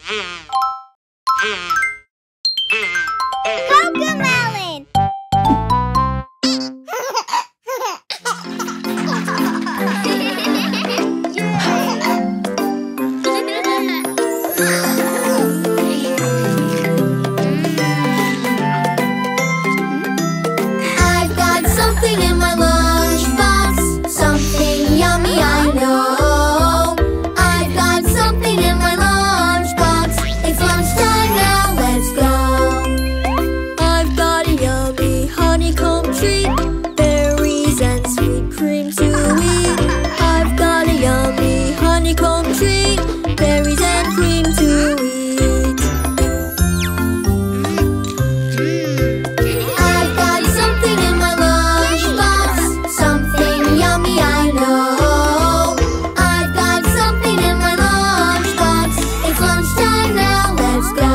CoComelon! I've got something in my lunchbox, something yummy I know. I've got something in my lunchbox, it's lunchtime now, let's go. I've got a yummy honeycomb treat, berries and sweet cream to eat. I've got a yummy honeycomb treat, berries and cream to eat. I've got something in my lunchbox, something yummy I know. I've got something in my lunchbox, it's lunchtime now, let's go.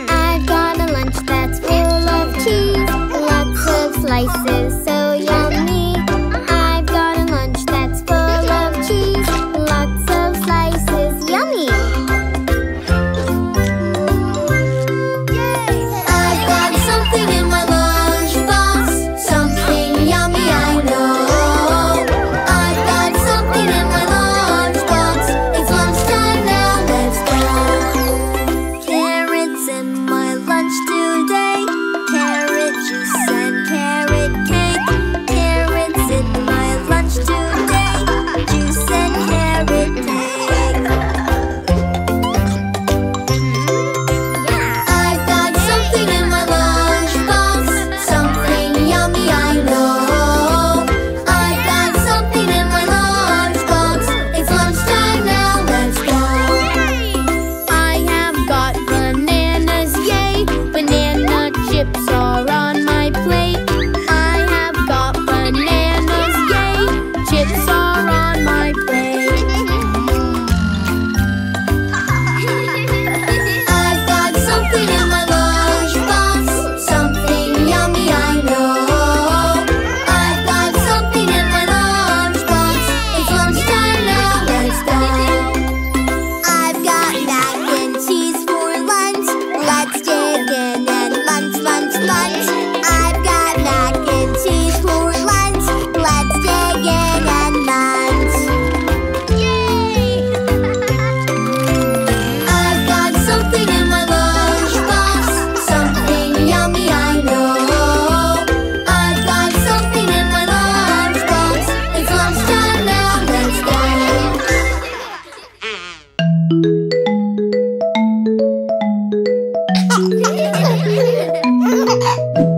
I've got a lunch that's full of cheese, lots of slices, so yummy. I've got a lunch that's full of cheese, lots of slices, yummy. I've got something in my lunchbox, something yummy I know. I've got something in my lunchbox, it's lunchtime now, let's go. Carrots in my lunch today, carrot juice and carrot cake. Carrots in my lunch today, juice and carrot cake. I've got something in my lunchbox, something yummy I know. I've got something in my lunchbox, it's lunchtime now, let's go. I have got bananas, yay! Banana chips are on my plate. I have got bananas, yay! Chips are on my plate. I've got something in my lunchbox, something yummy I know. I've got something in my lunchbox, it's lunchtime now, let's go. I've got mac and cheese for lunch, let's dig in and lunch, lunch, lunch. I've got mac and cheese for lunch, let's dig in and lunch. Yay! I've got something in my lunchbox, something yummy I know. I've got something in my lunchbox, it's lunchtime now, let's go.